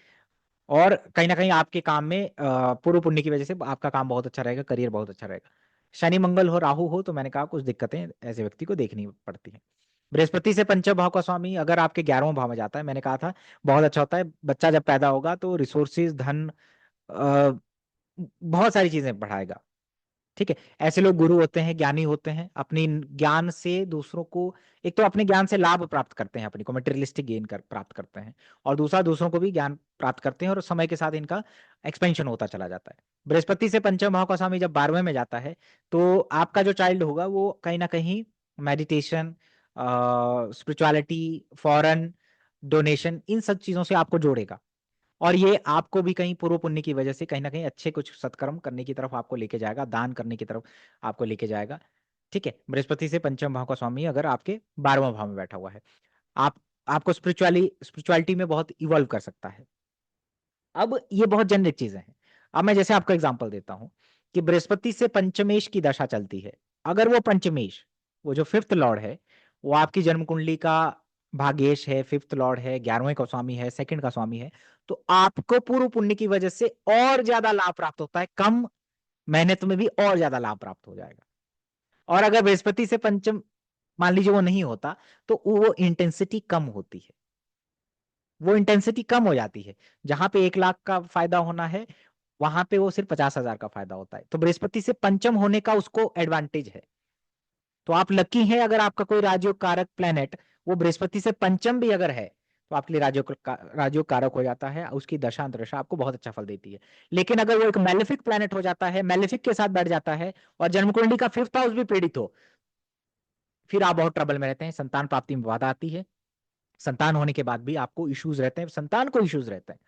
और कहीं ना कहीं आपके काम में पूर्व पुण्य की वजह से आपका काम बहुत अच्छा रहेगा, करियर बहुत अच्छा रहेगा। शनि मंगल हो, राहु हो, तो मैंने कहा कुछ दिक्कतें ऐसे व्यक्ति को देखनी पड़ती हैं। बृहस्पति से पंचम भाव का स्वामी अगर आपके 11वें भाव में जाता है, मैंने कहा था बहुत अच्छा होता है, बच्चा जब पैदा होगा तो रिसोर्सेज, धन, अ, बहुत सारी चीजें बढ़ाएगा, ठीक है। ऐसे लोग गुरु होते हैं, ज्ञानी होते हैं, अपनी ज्ञान से दूसरों को, एक तो अपने ज्ञान से लाभ प्राप्त करते हैं, अपनी को मटेरियलिस्टिक गेन प्राप्त करते हैं, और दूसरा दूसरों को भी ज्ञान प्राप्त करते हैं, और समय के साथ इनका एक्सपेंशन होता चला जाता है। बृहस्पति से पंचम भाव का स्वामी जब 12वें में जाता है, तो आपका जो चाइल्ड होगा वो कहीं ना कहीं मेडिटेशन, स्पिरिचुअलिटी, फॉरेन डोनेशन, इन सब चीजों से आपको जोड़ेगा। और ये आपको भी कहीं पूर्व पुण्य की वजह से कहीं ना कहीं अच्छे कुछ सत्कर्म करने की तरफ आपको लेके जाएगा, दान करने की तरफ आपको लेके जाएगा। ठीक है, बृहस्पति से पंचम भाव का स्वामी अगर आपके 12वां भाव में बैठा हुआ है, आप आपको स्पिरिचुअलिटी में बहुत इवॉल्व कर सकता है। अब ये बहुत जेनरिक चीजें हैं। अब मैं जैसे आपको एग्जांपल देता हूं कि बृहस्पति से पंचमेश की दशा चलती है। अगर वो पंचमेश, वो जो फिफ्थ लॉर्ड है, वो आपकी जन्म कुंडली का भाग्येश है, फिफ्थ लॉर्ड है, 11वें का स्वामी है, सेकंड का स्वामी है, तो आपको पूर्व पुण्य की वजह से और ज्यादा लाभ प्राप्त होता है, कम मेहनत में भी और ज्यादा लाभ प्राप्त हो जाएगा। और अगर बृहस्पति से पंचम मान लीजिए वो नहीं होता, तो वो इंटेंसिटी कम होती है, वो इंटेंसिटी कम हो जाती है। जहां पे 1 लाख का फायदा होना है, वहां पे वो सिर्फ 50,000 का फायदा होता है। तो बृहस्पति से पंचम होने का उसको एडवांटेज है। तो आप लकी हैं अगर आपका कोई राजयोग कारक प्लेनेट वो बृहस्पति से पंचम भी अगर है, तो आपके लिए राजयोग कारक हो जाता है, उसकी दशा अंतरदशा आपको बहुत अच्छा फल देती है। लेकिन अगर वो एक मैलेफिक प्लेनेट हो जाता है, मैलेफिक के साथ बैठ जाता है, और जन्म कुंडली का फिफ्थ हाउस भी पीड़ित हो, फिर आप बहुत ट्रबल में रहते हैं, संतान प्राप्ति में बाधा आती है, संतान होने के बाद भी आपको इश्यूज रहते हैं, संतान को इश्यूज रहते हैं।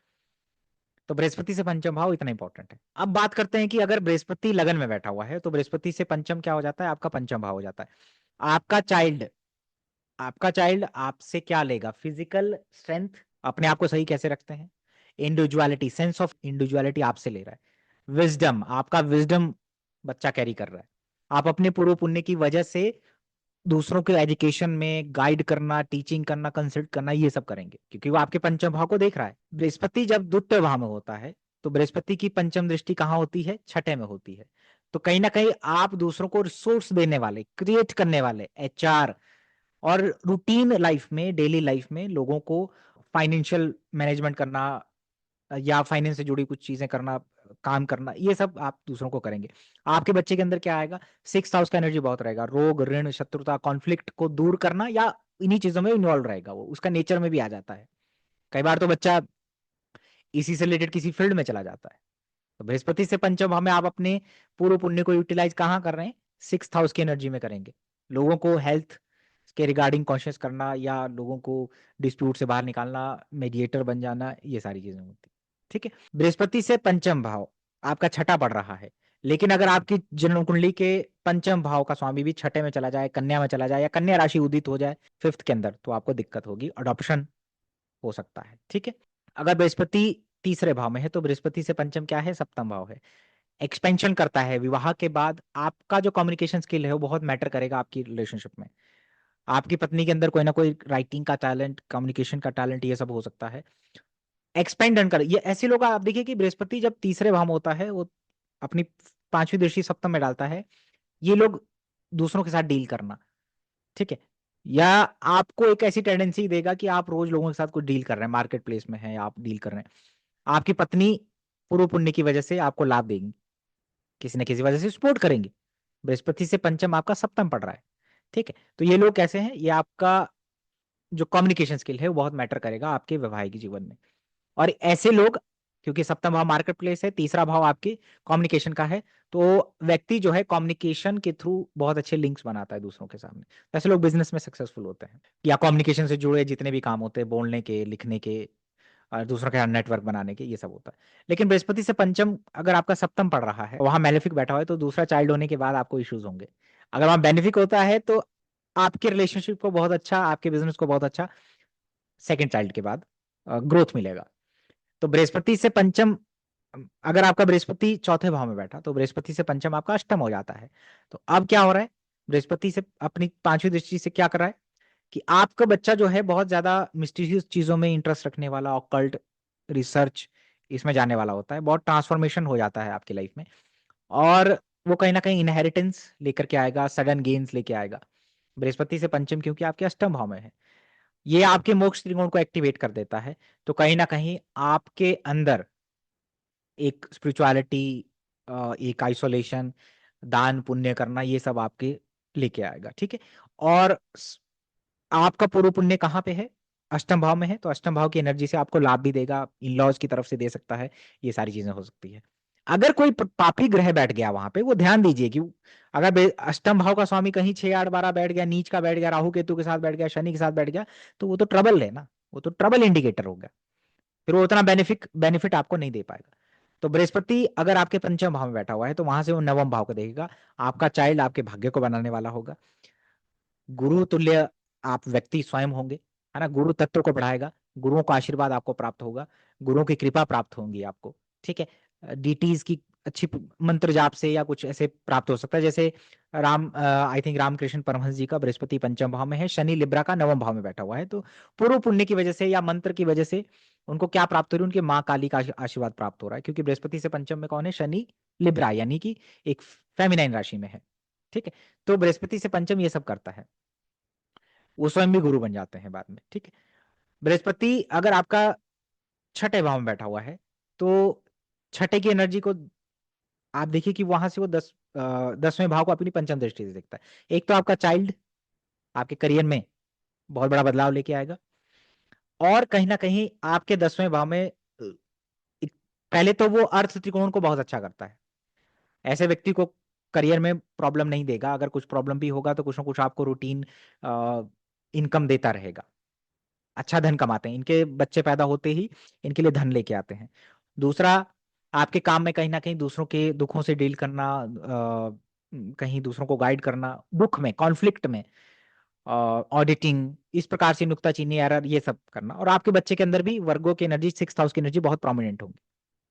तो बृहस्पति से पंचम भाव इतना इंपॉर्टेंट है। अब बात करते हैं कि अगर बृहस्पति लगन में बैठा हुआ है, तो बृहस्पति से पंचम क्या हो जाता है, आपका पंचम भाव हो जाता है। आपका चाइल्ड आपका चाइल्ड आपसे क्या लेगा, फिजिकल स्ट्रेंथ, अपने आप को सही कैसे रखते हैं, इंडिविजुअलिटी, सेंस ऑफ इंडिविजुअलिटी आपसे ले रहा है, विजडम, आपका विजडम बच्चा कैरी कर रहा है। आप अपने पूर्व पुण्य की वजह से दूसरों के एजुकेशन में गाइड करना, टीचिंग करना, कंसल्ट करना, ये सब करेंगे, क्योंकि वो आपके पंचम भाव को देख रहा है। बृहस्पति जब द्वितीय भाव में होता है, तो बृहस्पति की पंचम दृष्टि कहाँ होती है, छठे में होती है। तो कहीं ना कहीं आप दूसरों को रिसोर्स देने वाले, क्रिएट करने वाले, एचआर और रूटीन लाइफ में, डेली लाइफ में लोगों को फाइनेंशियल मैनेजमेंट करना या फाइनेंस से जुड़ी कुछ चीजें करना, काम करना, ये सब आप दूसरों को करेंगे। आपके बच्चे के अंदर क्या आएगा, सिक्स हाउस का एनर्जी बहुत रहेगा, रोग, ऋण, शत्रुता, कॉन्फ्लिक्ट को दूर करना या इन्हीं चीजों में इन्वॉल्व रहेगा, वो उसका नेचर में भी आ जाता है। कई बार तो बच्चा इसी से रिलेटेड किसी फील्ड में चला जाता है। तो बृहस्पति से पंचम भाव में आप अपने पूर्व पुण्य को यूटिलाइज कहाँ कर रहे हैं, सिक्स हाउस की एनर्जी में करेंगे। लोगों को हेल्थ के रिगार्डिंग कॉन्शियस करना या लोगों को डिस्प्यूट से बाहर निकालना, मेडिएटर बन जाना, ये सारी चीजें होती। ठीक है, बृहस्पति से पंचम भाव आपका छठा पड़ रहा है, लेकिन अगर आपकी जन्म कुंडली के पंचम भाव का स्वामी भी छठे में चला जाए, कन्या में चला जाए, या कन्या राशि उदित हो जाए फिफ्थ के अंदर, तो आपको दिक्कत होगी, अडॉप्शन हो सकता है। ठीक है, अगर बृहस्पति तीसरे भाव में है, तो बृहस्पति से पंचम क्या है, सप्तम भाव है, एक्सपेंशन करता है। विवाह के बाद आपका जो कम्युनिकेशन स्किल है वो बहुत मैटर करेगा आपकी रिलेशनशिप में। आपकी पत्नी के अंदर कोई ना कोई राइटिंग का टैलेंट, कम्युनिकेशन का टैलेंट, ये सब हो सकता है। एक्सपेंड कर, ये ऐसे लोग आप देखिए कि बृहस्पति जब तीसरे भाव में होता है, वो अपनी पांचवी दृष्टि सप्तम में डालता है, ये लोग दूसरों के साथ डील करना, ठीक है, या आपको एक ऐसी टेंडेंसी देगा कि आप रोज लोगों के साथ कुछ डील कर रहे हैं, मार्केट प्लेस में है, आप डील कर रहे हैं, आपकी पत्नी पूर्व पुण्य की वजह से आपको लाभ देगी, किसी न किसी वजह से सपोर्ट करेंगे। बृहस्पति से पंचम आपका सप्तम पड़ रहा है। ठीक है, तो ये लोग कैसे हैं, ये आपका जो कम्युनिकेशन स्किल है वो बहुत मैटर करेगा आपके वैवाहिक जीवन में। और ऐसे लोग, क्योंकि सप्तम भाव मार्केट प्लेस है, तीसरा भाव आपकी कम्युनिकेशन का है, तो व्यक्ति जो है कम्युनिकेशन के थ्रू बहुत अच्छे लिंक्स बनाता है दूसरों के सामने। ऐसे लोग बिजनेस में सक्सेसफुल होते हैं, या कम्युनिकेशन से जुड़े जितने भी काम होते हैं, बोलने के, लिखने के, और दूसरों के साथ नेटवर्क बनाने के, ये सब होता है। लेकिन बृहस्पति से पंचम अगर आपका सप्तम पड़ रहा है, वहां मैलेफिक बैठा हुआ है, तो दूसरा चाइल्ड होने के बाद आपको इश्यूज होंगे। अगर वहां बेनिफिक होता है, तो आपके रिलेशनशिप को बहुत अच्छा, आपके बिजनेस को बहुत अच्छा सेकंड चाइल्ड के बाद ग्रोथ मिलेगा। तो बृहस्पति से पंचम, अगर आपका बृहस्पति चौथे भाव में बैठा, तो बृहस्पति से पंचम आपका अष्टम हो जाता है। तो अब क्या हो रहा है, बृहस्पति से अपनी पांचवी दृष्टि से क्या कर रहा है कि आपका बच्चा जो है बहुत ज्यादा मिस्टीरियस चीजों में इंटरेस्ट रखने वाला, ऑकल्ट रिसर्च, इसमें जाने वाला होता है, बहुत ट्रांसफॉर्मेशन हो जाता है आपकी लाइफ में, और वो कहीं ना कहीं इनहेरिटेंस लेकर के आएगा, सडन गेन्स लेके आएगा। बृहस्पति से पंचम क्योंकि आपके अष्टम भाव में है, ये आपके मोक्ष त्रिकोण को एक्टिवेट कर देता है। तो कहीं ना कहीं आपके अंदर एक स्पिरिचुअलिटी, एक आइसोलेशन, दान पुण्य करना, ये सब आपके लेके आएगा। ठीक है, और आपका पूर्व पुण्य कहाँ पे है, अष्टम भाव में है, तो अष्टम भाव की एनर्जी से आपको लाभ भी देगा, इन लॉज की तरफ से दे सकता है, ये सारी चीजें हो सकती है। अगर कोई पापी ग्रह बैठ गया वहां पे, वो ध्यान दीजिए कि अगर अष्टम भाव का स्वामी कहीं 6 8 12 बैठ गया, नीच का बैठ गया, राहु केतु के साथ बैठ गया, शनि के साथ बैठ गया, तो वो तो ट्रबल है ना, वो तो ट्रबल इंडिकेटर हो गया। फिर वो उतना बेनिफिट बेनिफिट आपको नहीं दे पाएगा। तो बृहस्पति अगर आपके पंचम भाव में बैठा हुआ है तो वहां से वो नवम भाव को देखेगा। आपका चाइल्ड आपके भाग्य को बनाने वाला होगा। गुरु तुल्य आप व्यक्ति स्वयं होंगे, है ना। गुरु तत्व को बढ़ाएगा, गुरुओं का आशीर्वाद आपको प्राप्त होगा, गुरुओं की कृपा प्राप्त होंगी आपको, ठीक है। डीटीज की अच्छी मंत्र जाप से या कुछ ऐसे प्राप्त हो सकता है। जैसे राम आई थिंक रामकृष्ण परमहंस जी का बृहस्पति पंचम भाव में है, शनि लिब्रा का नवम भाव में बैठा हुआ है। तो पूर्व पुण्य की वजह से या मंत्र की वजह से उनको क्या प्राप्त हो रही है, उनकी माँ काली का आशीर्वाद प्राप्त हो रहा है, क्योंकि बृहस्पति से पंचम में कौन है, शनि लिब्रा, यानी कि एक फेमिनाइन राशि में है, ठीक है। तो बृहस्पति से पंचम ये सब करता है, वो स्वयं भी गुरु बन जाते हैं बाद में, ठीक है। बृहस्पति अगर आपका छठे भाव में बैठा हुआ है तो छठे की एनर्जी को आप देखिए कि वहां से वो 10वें भाव को अपनी पंचम दृष्टि से देखता है। एक तो आपका चाइल्ड आपके करियर में बहुत बड़ा बदलाव लेके आएगा, और कहीं ना कहीं आपके 10वें भाव में पहले तो वो अर्थ त्रिकोण को बहुत अच्छा करता है। ऐसे व्यक्ति को करियर में प्रॉब्लम नहीं देगा, अगर कुछ प्रॉब्लम भी होगा तो कुछ ना कुछ आपको रूटीन इनकम देता रहेगा। अच्छा धन कमाते हैं, इनके बच्चे पैदा होते ही इनके लिए धन लेके आते हैं। दूसरा, आपके काम में कहीं ना कहीं दूसरों के दुखों से डील करना, कहीं दूसरों को गाइड करना, दुख में, कॉन्फ्लिक्ट में, ऑडिटिंग, इस प्रकार से नुक्ताचीनी, एरर, ये सब करना। और आपके बच्चे के अंदर भी वर्गो की एनर्जी, 6th हाउस की एनर्जी बहुत प्रोमिनेंट होगी।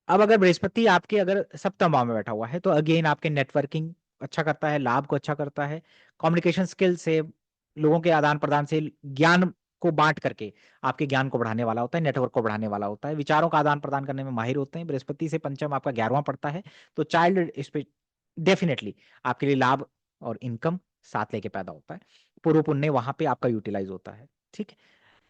अब अगर बृहस्पति आपके अगर सप्तम भाव में बैठा हुआ है तो अगेन आपके नेटवर्किंग अच्छा करता है, लाभ को अच्छा करता है, कम्युनिकेशन स्किल से, लोगों के आदान प्रदान से, ज्ञान को बांट करके आपके ज्ञान को बढ़ाने वाला होता है, नेटवर्क को बढ़ाने वाला होता है, विचारों का आदान प्रदान करने में माहिर होते हैं। बृहस्पति से पंचम आपका 11वां पड़ता है, तो चाइल्ड इस पे डेफिनेटली आपके लिए लाभ और इनकम साथ लेके पैदा होता है। पूर्व पुण्य वहां पे आपका यूटिलाइज होता है, ठीक है।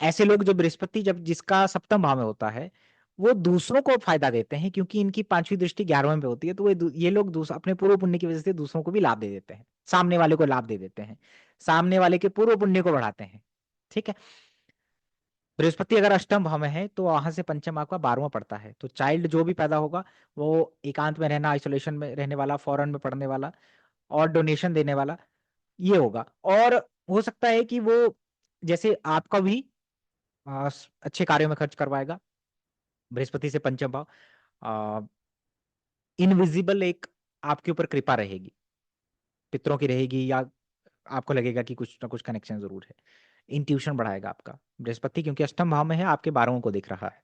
ऐसे लोग जो बृहस्पति जब जिसका सप्तम भाव में होता है वो दूसरों को फायदा देते हैं, क्योंकि इनकी पांचवी दृष्टि 11वें पे होती है। तो ये लोग अपने पूर्व पुण्य की वजह से दूसरों को भी लाभ दे देते हैं, सामने वाले को लाभ दे देते हैं, सामने वाले के पूर्व पुण्य को बढ़ाते हैं, ठीक है। बृहस्पति अगर अष्टम भाव में है तो वहां से पंचम आपका 12वां पड़ता है। तो चाइल्ड जो भी पैदा होगा वो एकांत में रहना, आइसोलेशन में रहने वाला, फॉरेन में पढ़ने वाला और डोनेशन देने वाला, ये होगा। और हो सकता है कि वो जैसे आपका भी अच्छे कार्यों में खर्च करवाएगा। बृहस्पति से पंचम भाव, इनविजिबल एक आपके ऊपर कृपा रहेगी, पितरों की रहेगी, या आपको लगेगा कि कुछ ना कुछ कनेक्शन जरूर है। इंट्यूशन बढ़ाएगा आपका बृहस्पति, क्योंकि अष्टम भाव में है, आपके 12वें को देख रहा है।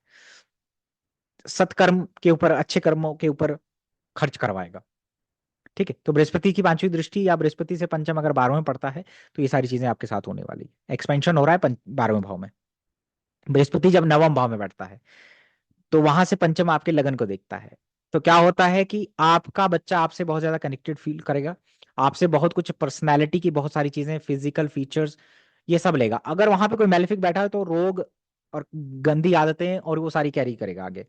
सत्कर्म के ऊपर, अच्छे कर्मों के ऊपर खर्च करवाएगा, ठीक है। तो बृहस्पति की पांचवी दृष्टि या बृहस्पति से पंचम अगर 12वें पड़ता है तो ये सारी चीजें आपके साथ होने वाली है। एक्सपेंशन हो रहा है 12वें भाव में। बृहस्पति जब नवम भाव में बैठता है तो वहां से पंचम आपके लगन को देखता है। तो क्या होता है कि आपका बच्चा आपसे बहुत ज्यादा कनेक्टेड फील करेगा, आपसे बहुत कुछ पर्सनैलिटी की बहुत सारी चीजें, फिजिकल फीचर्स, ये सब लेगा। अगर वहां पे कोई मैलेफिक बैठा है तो रोग और गंदी आदतें और वो सारी कैरी करेगा आगे।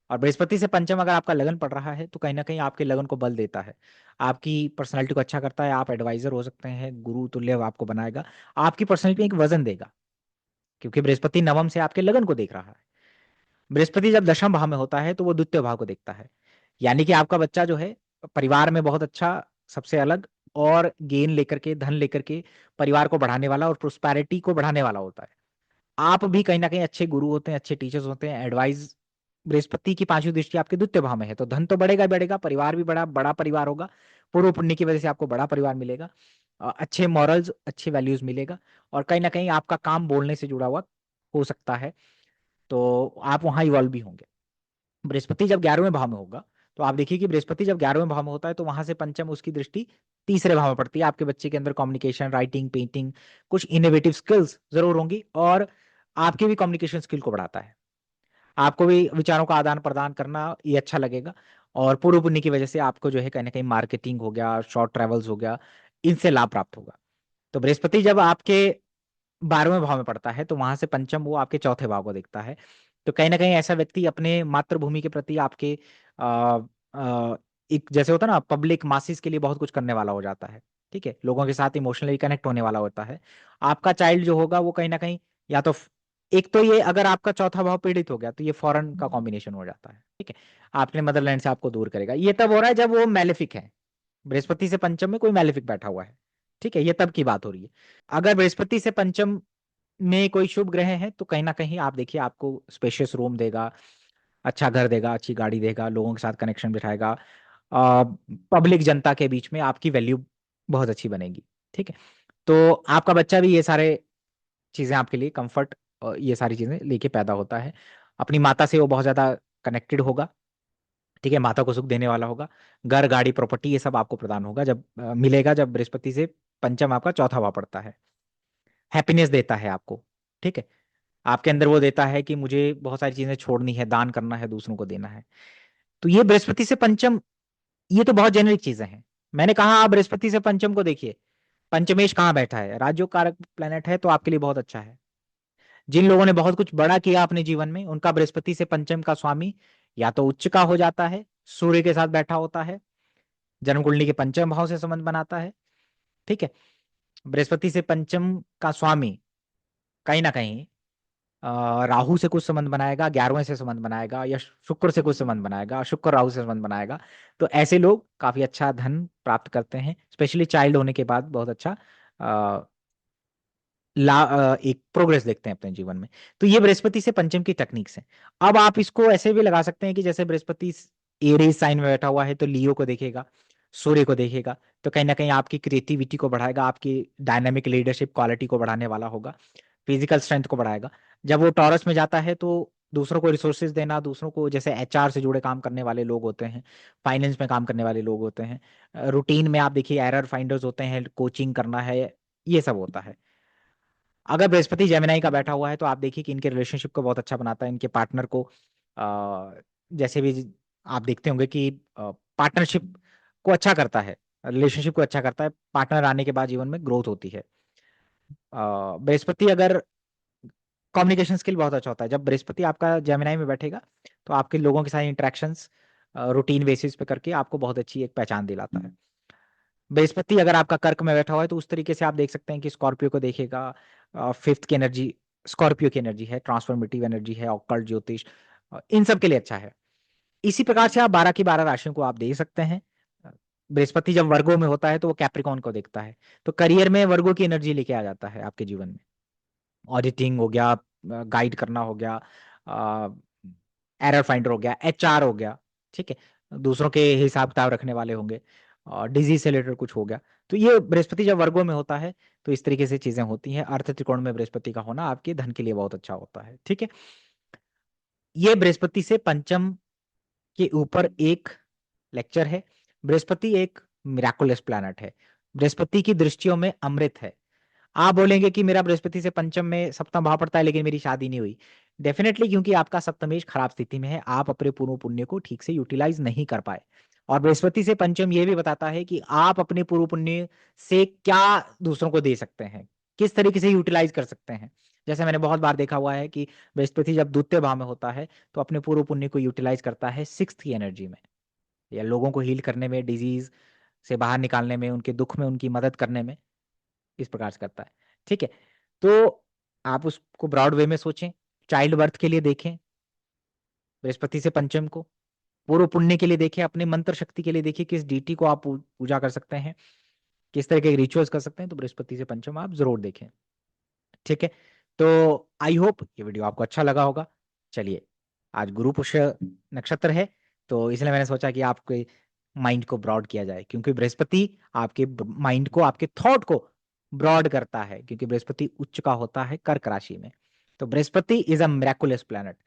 और बृहस्पति से पंचम अगर आपका लगन पड़ रहा है तो कहीं ना कहीं आपके लगन को बल देता है, आपकी पर्सनैलिटी को अच्छा करता है, आप एडवाइजर हो सकते हैं, गुरु तुल्य आपको बनाएगा, आपकी पर्सनैलिटी एक वजन देगा, क्योंकि बृहस्पति नवम से आपके लगन को देख रहा है। बृहस्पति जब दशम भाव में होता है तो वो द्वितीय भाव को देखता है, यानी कि आपका बच्चा जो है परिवार में बहुत अच्छा, सबसे अलग और गेन लेकर के, धन लेकर के परिवार को बढ़ाने वाला और प्रोस्पैरिटी को बढ़ाने वाला होता है। आप भी कहीं ना कहीं अच्छे गुरु होते हैं, अच्छे टीचर्स होते हैं, एडवाइस। बृहस्पति की पांचवी दृष्टि आपके द्वितीय भाव में है तो धन तो बढ़ेगा ही बढ़ेगा, परिवार भी बड़ा बड़ा परिवार होगा, पूर्व पुण्य की वजह से आपको बड़ा परिवार मिलेगा, अच्छे मॉरल्स, अच्छे वैल्यूज मिलेगा, और कहीं ना कहीं आपका काम बोलने से जुड़ा हुआ हो सकता है, तो आप वहां इवॉल्व भी होंगे। बृहस्पति जब 11वें भाव में होगा तो आप देखिए कि बृहस्पति जब 11वें भाव में होता है तो वहां से पंचम उसकी दृष्टि तीसरे भाव में पड़ती है। आपके बच्चे के अंदर कम्युनिकेशन, राइटिंग, पेंटिंग, कुछ इनोवेटिव स्किल्स जरूर होंगी, और आपके भी कम्युनिकेशन स्किल को बढ़ाता है, आपको भी विचारों का आदान प्रदान करना ये अच्छा लगेगा। और पूर्व पुण्य की वजह से आपको जो है कहीं ना कहीं मार्केटिंग हो गया, शॉर्ट ट्रेवल्स हो गया, इनसे लाभ प्राप्त होगा। तो बृहस्पति जब आपके 12वें भाव में पड़ता है तो वहां से पंचम वो आपके चौथे भाव को देखता है। तो कहीं ना कहीं ऐसा व्यक्ति अपने मातृभूमि के प्रति, आपके आ, आ, एक जैसे होता है ना, पब्लिक मासिस के लिए बहुत कुछ करने वाला हो जाता है, ठीक है, लोगों के साथ इमोशनली कनेक्ट होने वाला होता है। आपका चाइल्ड जो होगा वो कहीं ना कहीं या तो एक तो ये अगर आपका चौथा भाव पीड़ित हो गया तो ये फॉरेन का कॉम्बिनेशन हो जाता है, ठीक है, आपने मदरलैंड से आपको दूर करेगा। ये तब हो रहा है जब वो मैलेफिक है, बृहस्पति से पंचम में कोई मैलेफिक बैठा हुआ है, ठीक है, ये तब की बात हो रही है। अगर बृहस्पति से पंचम में कोई शुभ ग्रह है तो कहीं ना कहीं आप देखिए आपको स्पेशियस रूम देगा, अच्छा घर देगा, अच्छी गाड़ी देगा, लोगों के साथ कनेक्शन बिठाएगा, पब्लिक जनता के बीच में आपकी वैल्यू बहुत अच्छी बनेगी। ठीक है, तो आपका बच्चा भी ये सारे चीजें आपके लिए कंफर्ट, ये सारी चीजें लेके पैदा होता है। अपनी माता से वो बहुत ज्यादा कनेक्टेड होगा। ठीक है, माता को सुख देने वाला होगा। घर, गाड़ी, प्रॉपर्टी ये सब आपको प्रदान होगा जब मिलेगा, जब बृहस्पति से पंचम आपका चौथा भाव पड़ता है। हैप्पीनेस देता है आपको। ठीक है, आपके अंदर वो देता है कि मुझे बहुत सारी चीजें छोड़नी है, दान करना है, दूसरों को देना है। तो ये बृहस्पति से पंचम, ये तो बहुत जेनरिक चीजें हैं। मैंने कहा आप बृहस्पति से पंचम को देखिए। पंचमेश कहाँ बैठा है, राज्यों कारक प्लेनेट है, तो आपके लिए बहुत अच्छा है। जिन लोगों ने बहुत कुछ बड़ा किया अपने जीवन में, उनका बृहस्पति से पंचम का स्वामी या तो उच्च का हो जाता है, सूर्य के साथ बैठा होता है, जन्म कुंडली के पंचम भाव से संबंध बनाता है। ठीक है, बृहस्पति से पंचम का स्वामी कहीं ना कहीं राहु से कुछ संबंध बनाएगा, 11वें से संबंध बनाएगा, या शुक्र से कुछ संबंध बनाएगा, शुक्र राहु से संबंध बनाएगा। तो ऐसे लोग काफी अच्छा धन प्राप्त करते हैं, स्पेशली चाइल्ड होने के बाद बहुत अच्छा एक प्रोग्रेस देखते हैं अपने जीवन में। तो ये बृहस्पति से पंचम की टेक्निक्स हैं। अब आप इसको ऐसे भी लगा सकते हैं कि जैसे बृहस्पति एरीज साइन में बैठा हुआ है तो लियो को देखेगा, सूर्य को देखेगा, तो कहीं ना कहीं आपकी क्रिएटिविटी को बढ़ाएगा, आपकी डायनामिक लीडरशिप क्वालिटी को बढ़ाने वाला होगा, फिजिकल स्ट्रेंथ को बढ़ाएगा। जब वो टॉरस में जाता है तो दूसरों को रिसोर्सेज देना, दूसरों को, जैसे एचआर से जुड़े काम करने वाले लोग होते हैं, फाइनेंस में काम करने वाले लोग होते हैं, रूटीन में आप देखिए एरर फाइंडर्स होते हैं, कोचिंग करना है, ये सब होता है। अगर बृहस्पति जेमिनाई का बैठा हुआ है तो आप देखिए कि इनके रिलेशनशिप को बहुत अच्छा बनाता है, इनके पार्टनर को जैसे भी आप देखते होंगे कि पार्टनरशिप को अच्छा करता है, रिलेशनशिप को अच्छा करता है। पार्टनर आने के बाद जीवन में ग्रोथ होती है। बृहस्पति अगर, कम्युनिकेशन स्किल बहुत अच्छा होता है जब बृहस्पति आपका जेमिनाई में बैठेगा, तो आपके लोगों के साथ इंटरेक्शंस रूटीन बेसिस पे करके आपको बहुत अच्छी एक पहचान दिलाता है। बृहस्पति अगर आपका कर्क में बैठा हुआ है तो उस तरीके से आप देख सकते हैं कि स्कॉर्पियो को देखेगा, फिफ्थ की एनर्जी स्कॉर्पियो की एनर्जी है, ट्रांसफॉर्मेटिव एनर्जी है, ऑक्कल्ट ज्योतिष, इन सब के लिए अच्छा है। इसी प्रकार से आप 12 की 12 राशियों को आप देख सकते हैं। बृहस्पति जब वर्गो में होता है तो वो कैप्रिकॉन को देखता है, तो करियर में वर्गो की एनर्जी लेके आ जाता है आपके जीवन में। ऑडिटिंग हो गया, गाइड करना हो गया, एरर फाइंडर हो गया, एचआर हो गया। ठीक है, दूसरों के हिसाब किताब रखने वाले होंगे, और डिजीज से रिलेटेड कुछ हो गया। तो ये बृहस्पति जब वर्गों में होता है तो इस तरीके से चीजें होती हैं। अर्थ त्रिकोण में बृहस्पति का होना आपके धन के लिए बहुत अच्छा होता है। ठीक है, ये बृहस्पति से पंचम के ऊपर एक लेक्चर है। बृहस्पति एक मिराकुलस प्लैनेट है, बृहस्पति की दृष्टियों में अमृत है। आप बोलेंगे कि मेरा बृहस्पति से पंचम में सप्तम भाव पड़ता है लेकिन मेरी शादी नहीं हुई। डेफिनेटली, क्योंकि आपका सप्तमेश खराब स्थिति में है, आप अपने पूर्व पुण्य को ठीक से यूटिलाइज नहीं कर पाए। और बृहस्पति से पंचम ये भी बताता है कि आप अपने पूर्व पुण्य से क्या दूसरों को दे सकते हैं, किस तरीके से यूटिलाइज कर सकते हैं। जैसे मैंने बहुत बार देखा हुआ है कि बृहस्पति जब द्वितीय भाव में होता है तो अपने पूर्व पुण्य को यूटिलाइज करता है सिक्स्थ की एनर्जी में, या लोगों को हील करने में, डिजीज से बाहर निकालने में, उनके दुख में उनकी मदद करने में, इस प्रकार से करता है। ठीक है, तो आप उसको ब्रॉड वे में सोचें, चाइल्ड बर्थ के लिए देखें बृहस्पति से पंचम को, पूर्व पुण्य के लिए देखें, अपने मंत्र शक्ति के लिए देखिए किस डीटी को आप पूजा कर सकते हैं, किस तरह के रिचुअल्स कर सकते हैं, तो बृहस्पति से पंचम आप जरूर देखें। ठीक है, तो आई होप ये वीडियो आपको अच्छा लगा होगा। चलिए, आज गुरु पुष्य नक्षत्र है, तो इसलिए मैंने सोचा कि आपके माइंड को ब्रॉड किया जाए, क्योंकि बृहस्पति आपके माइंड को, आपके थॉट को ब्रॉड करता है, क्योंकि बृहस्पति उच्च का होता है कर्क राशि में। तो Brihaspati is a miraculous planet.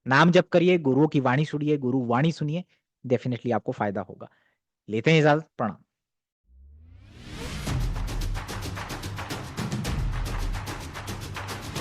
नाम जप करिए, गुरुओं की वाणी सुनिए, गुरु वाणी सुनिए, डेफिनेटली आपको फायदा होगा। लेते हैं इजाजत, प्रणाम।